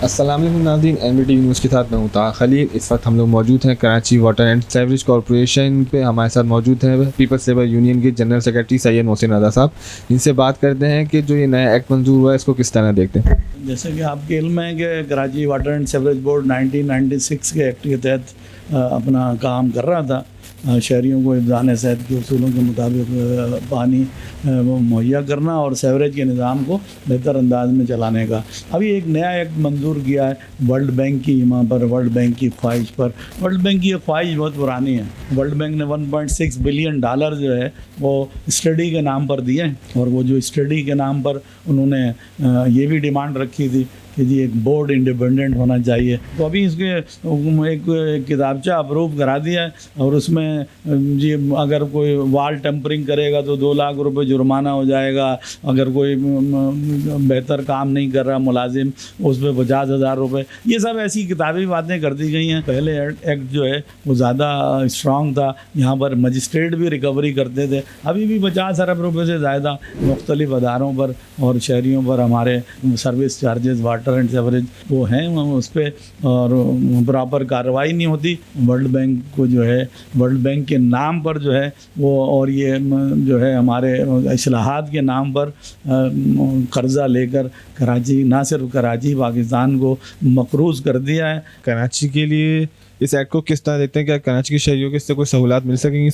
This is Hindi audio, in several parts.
अस्सलाम वालेकुम नाज़रीन, एनडीटीवी न्यूज़ के साथ मैं हूं ताहा खलील। इस वक्त हम लोग मौजूद हैं Karachi water and sewerage corporation पे। हमारे साथ मौजूद हैं पीपल्स लेबर यूनियन के जनरल सेक्रेटरी सैयद मोहसिन रज़ा साहब। इनसे बात करते हैं कि जो ये नया एक्ट मंजूर हुआ है इसको किस तरह देखते हैं। जैसे कि आपके इल्म है कि Karachi water and sewerage board 1996 के एक्ट के तहत अपना काम कर रहा था। शहरियों को हिफ़्ज़ान सेहत के उसूलों के मुताबिक पानी मुहैया करना और सेवरेज के निज़ाम को बेहतर अंदाज में चलाने का। अभी एक नया एक्ट मंजूर किया है वर्ल्ड बैंक की यहाँ पर, वर्ल्ड बैंक की ख्वाहिश पर। वर्ल्ड बैंक की ये ख्वाहिश बहुत पुरानी है। वर्ल्ड बैंक ने $1.6 बिलियन जो है वो स्टडी के नाम पर दिए, और वो जो स्टडी के नाम पर उन्होंने ये भी डिमांड रखी थी कि जी एक बोर्ड इंडिपेंडेंट होना चाहिए। तो अभी इसके एक किताबचा अप्रूव करा दिया है, और उसमें जी अगर कोई वाल टेम्परिंग करेगा तो 2 लाख रुपए जुर्माना हो जाएगा। अगर कोई बेहतर काम नहीं कर रहा मुलाजिम, उस पर 50,000 रुपये। ये सब ऐसी किताबी बातें कर दी गई हैं। पहले एक्ट जो है वो ज़्यादा स्ट्रॉन्ग था, यहाँ पर मजिस्ट्रेट भी रिकवरी करते थे। अभी भी 50 अरब रुपये से ज़्यादा मुख्तलिफ अदारों पर और शहरियों पर हमारे service charges water and sewerage वो हैं उस पर, और प्रॉपर कार्रवाई नहीं होती। वर्ल्ड बैंक को जो है वर्ल्ड बैंक के नाम पर जो है वो, और ये जो है हमारे इस्लाहात के नाम पर कर्ज़ा लेकर कराची, ना सिर्फ कराची पाकिस्तान को मकरूज़ कर दिया है। कराची के लिए इस एक्ट को किस तरह देखते हैं? क्या कराची के शहरियों को इससे कोई सहूलियत मिल सकेंगी?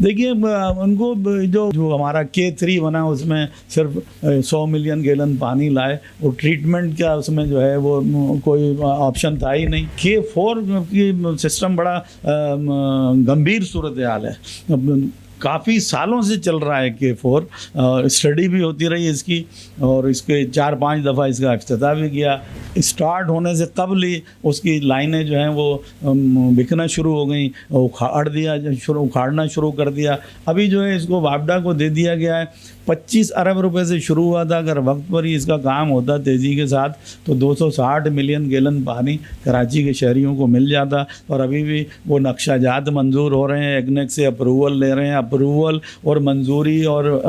देखिए उनको जो हमारा K3 बना उसमें सिर्फ 100 मिलियन गैलन पानी लाए, और ट्रीटमेंट का उसमें जो है वो कोई ऑप्शन था ही नहीं। K4 की सिस्टम बड़ा गंभीर सूरत हाल है, काफ़ी सालों से चल रहा है K4। स्टडी भी होती रही इसकी, और इसके 4-5 दफ़ा इसका इफ्तिताह भी किया। स्टार्ट होने से कबल ही उसकी लाइनें जो हैं वो बिकना शुरू हो गई, उखाड़ना शुरू कर दिया। अभी जो है इसको वापडा को दे दिया गया है। 25 अरब रुपए से शुरू हुआ था। अगर वक्त पर ही इसका काम होता तेज़ी के साथ तो 260 मिलियन गैलन पानी कराची के शहरियों को मिल जाता। और अभी भी वो नक्शाजात मंजूर हो रहे हैं, एग्नेक से अप्रूवल ले रहे हैं। अप्रूवल और मंजूरी और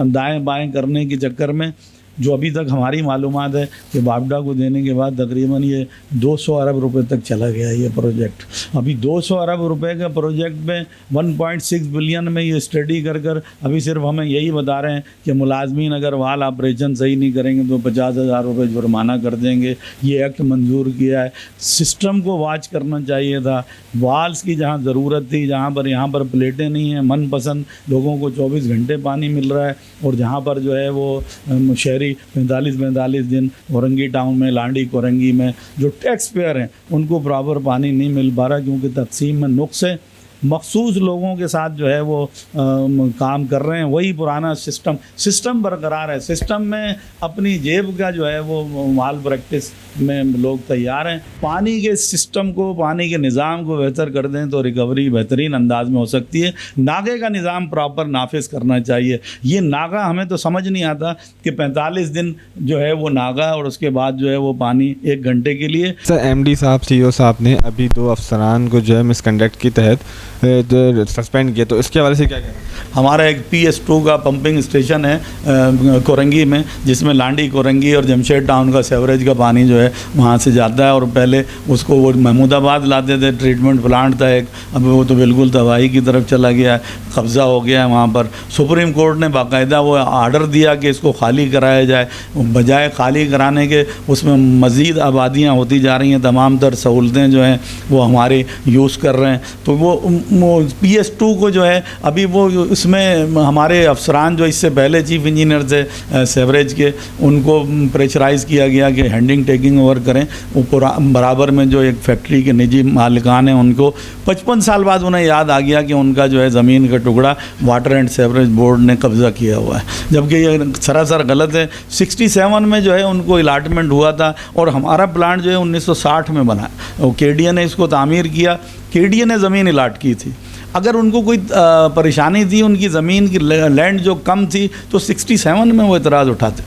दाएं बाएं करने के चक्कर में जो अभी तक हमारी मालूमात है कि वापडा को देने के बाद तकरीबन ये 200 अरब रुपए तक चला गया ये प्रोजेक्ट। अभी 200 अरब रुपए के प्रोजेक्ट में 1.6 बिलियन में ये स्टडी कर अभी सिर्फ हमें यही बता रहे हैं कि मुलाजमीन अगर वाल ऑपरेशन सही नहीं करेंगे तो 50,000 रुपये जुर्माना कर देंगे। ये एक्ट मंजूर किया है। सिस्टम को वॉच करना चाहिए था। वाल्स की जहाँ ज़रूरत थी, यहाँ पर प्लेटें नहीं हैं, मनपसंद लोगों को 24 घंटे पानी मिल रहा है, और जहाँ पर जो है वो शहरी 45 दिन औरंगी टाउन में, लांडी कोरंगी में जो टैक्स पेयर हैं उनको प्रॉपर पानी नहीं मिल पा रहा, क्योंकि तकसीम में नुक्स है। मखसूस लोगों के साथ जो है वो काम कर रहे हैं। वही पुराना सिस्टम बरकरार है। सिस्टम में अपनी जेब का जो है वो माल प्रैक्टिस में लोग तैयार हैं। पानी के सिस्टम को, पानी के निज़ाम को बेहतर कर दें तो रिकवरी बेहतरीन अंदाज में हो सकती है। नागे का निज़ाम प्रॉपर नाफिज करना चाहिए। ये नागा हमें तो समझ नहीं आता कि 45 दिन जो है वो नागा, और उसके बाद जो है वो पानी 1 घंटे के लिए। सर MD साहब, CEO साहब ने अभी 2 अफसरान को जो है मिसकंडक्ट के तहत सस्पेंड किया, तो इसके हवाले से क्या कहें? हमारा एक PS2 का पंपिंग स्टेशन है कोरंगी में, जिसमें लांडी कोरंगी और जमशेद टाउन का सेवरेज का पानी जो है वहाँ से जाता है। और पहले उसको वो महमूदाबाद लाते थे, ट्रीटमेंट प्लांट था एक, अब वो तो बिल्कुल तबाही की तरफ चला गया है, कब्ज़ा हो गया है वहाँ पर। सुप्रीम कोर्ट ने बाकायदा वो आर्डर दिया कि इसको खाली कराया जाए। बजाय खाली कराने के उसमें मज़ीद आबादियाँ होती जा रही हैं, तमाम तर सहूलतें जो हैं वो हमारे यूज़ कर रहे हैं। तो वो PS2 को जो है अभी वो उसमें हमारे अफसरान जो इससे पहले चीफ इंजीनियर थे सेवरेज के, उनको प्रेशराइज़ किया गया कि हैंडिंग टेकिंग ओवर करें। वो बराबर में जो एक फैक्ट्री के निजी मालिकान हैं उनको 55 साल बाद उन्हें याद आ गया कि उनका जो है ज़मीन का टुकड़ा वाटर एंड सेवरेज बोर्ड ने कब्ज़ा किया हुआ है, जबकि ये सरासर गलत है। 67 में जो है उनको अलाटमेंट हुआ था, और हमारा प्लांट जो है 1960 में बना, और KDA ने इसको तामीर किया। KDA ने ज़मीन अलाट की थी। अगर उनको कोई परेशानी थी, उनकी ज़मीन की लैंड जो कम थी, तो 67 में वो एतराज़ उठाते।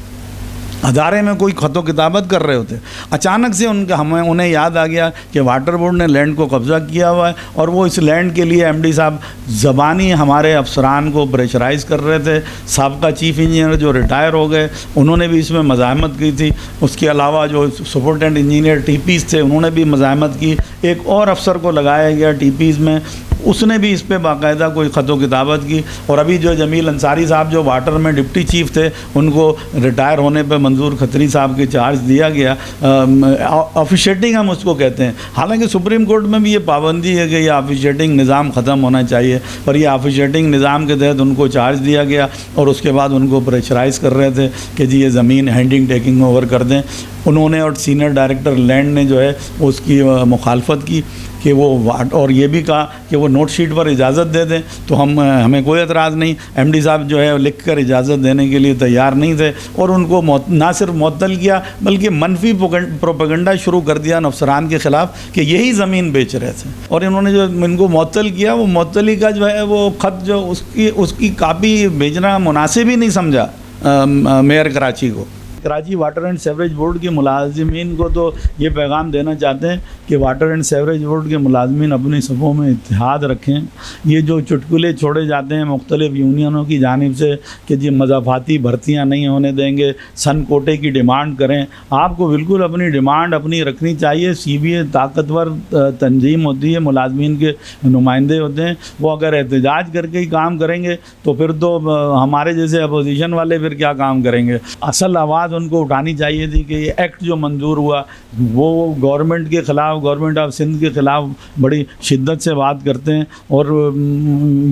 अदारे में कोई खतो किताबत कर रहे होते, अचानक से उन्हें याद आ गया कि वाटर बोर्ड ने लैंड को कब्ज़ा किया हुआ है और वो इस लैंड के लिए एमडी साहब ज़बानी हमारे अफसरान को प्रेशराइज़ कर रहे थे। साबका चीफ इंजीनियर जो रिटायर हो गए उन्होंने भी इसमें मज़ाहमत की थी। उसके अलावा जो सुपरिटेंडेंट इंजीनियर टीपीज़ थे उन्होंने भी मज़ाहमत की। एक और अफसर को लगाया गया टीपीज़ में, उसने भी इस पे बाकायदा कोई ख़तो किताबत की। और अभी जो जमील अंसारी साहब जो वाटर में डिप्टी चीफ थे उनको रिटायर होने पे मंजूर खत्री साहब के चार्ज दिया गया। ऑफिशिएटिंग हम उसको कहते हैं। हालांकि सुप्रीम कोर्ट में भी ये पाबंदी है कि ये ऑफिशिएटिंग निज़ाम ख़त्म होना चाहिए, पर ये ऑफिशिएटिंग निज़ाम के तहत उनको चार्ज दिया गया और उसके बाद उनको प्रेशराइज़ कर रहे थे कि जी ये ज़मीन हैंडिंग टेकिंग ओवर कर दें। उन्होंने और सीनियर डायरेक्टर लैंड ने जो है उसकी मुखालफत की कि वो और ये भी कहा कि वो नोट शीट पर इजाज़त दे दें, तो हमें कोई एतराज़ नहीं। एमडी साहब जो है लिख कर इजाज़त देने के लिए तैयार नहीं थे और उनको ना सिर्फ मुअत्तल किया बल्कि मनफी प्रोपेगेंडा शुरू कर दिया अफसरान के ख़िलाफ़ कि यही ज़मीन बेच रहे थे। और इन्होंने जो इनको मुअत्तल किया वो मुअत्तली का जो है वो ख़त जो उसकी कापी भेजना मुनासिब ही नहीं समझा मेयर कराची को। Karachi water and sewerage board के मुलाजिमीन को तो ये पैगाम देना चाहते हैं कि वाटर एंड सेवरेज बोर्ड के मुलाजिमीन अपनी सफ़ों में इत्तेहाद रखें। ये जो चुटकुले छोड़े जाते हैं मुख्तलिफ़ यूनियनों की जानिब से कि जी मज़ाफ़ाती भर्तियाँ नहीं होने देंगे, सन कोटे की डिमांड करें, आपको बिल्कुल अपनी डिमांड अपनी रखनी चाहिए। CBA ताकतवर तंजीम होती है, मुलाजिमीन के नुमाइंदे होते हैं, वो अगर एहतजाज करके ही काम करेंगे तो फिर तो हमारे जैसे अपोजिशन वाले फिर क्या काम करेंगे। असल आवाज़ उनको उठानी चाहिए थी कि ये एक्ट जो मंजूर हुआ वो गवर्नमेंट के ख़िलाफ़, गवर्नमेंट ऑफ सिंध के ख़िलाफ़ बड़ी शिद्दत से बात करते हैं और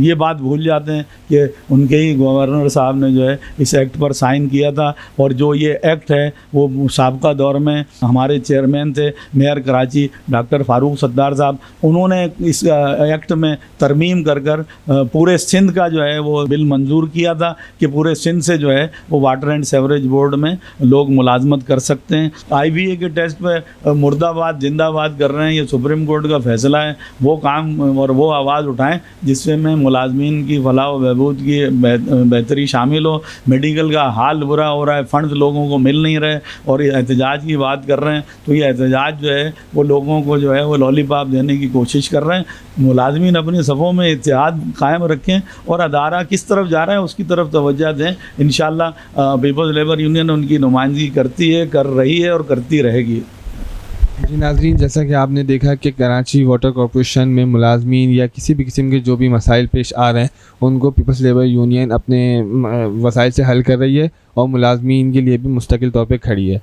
ये बात भूल जाते हैं कि उनके ही गवर्नर साहब ने जो है इस एक्ट पर साइन किया था। और जो ये एक्ट है वो साबका दौर में हमारे चेयरमैन थे मेयर कराची डॉक्टर फ़ारूक सत्तार साहब, उन्होंने इस एक्ट में तरमीम कर पूरे सिंध का जो है वो बिल मंजूर किया था कि पूरे सिंध से जो है वो वाटर एंड सेवरेज बोर्ड में लोग मुलाजमत कर सकते हैं। IBA के टेस्ट पे मुर्दाबाद जिंदाबाद कर रहे हैं, ये सुप्रीम कोर्ट का फैसला है। वो काम और वो आवाज़ उठाएं जिससे में मुलाजमीन की फलाह व बहबूद की बेहतरी शामिल हो। मेडिकल का हाल बुरा हो रहा है, फ़ंड्स लोगों को मिल नहीं रहे और ये एहतजाज की बात कर रहे हैं, तो ये एहतजाज जो है वो लोगों को जो है वो लॉलीपॉप देने की कोशिश कर रहे हैं। मुलाजमीन अपनी सफ़ों में इत्तेहाद कायम रखें और अदारा किस तरफ जा रहा है उसकी तरफ तवज्जो दें। इंशाअल्लाह पीपल्स लेबर यूनियन उनकी नुमाइंदगी करती है, कर रही है और करती रहेगी। जी नाज़रीन, जैसा कि आपने देखा कि कराची वाटर कॉरपोरेशन में मुलाजमीन या किसी भी किस्म के जो भी मसाइल पेश आ रहे हैं उनको पीपल्स लेबर यूनियन अपने वसाइल से हल कर रही है और मुलाजमीन के लिए भी मुस्तकिल तौर पे खड़ी है।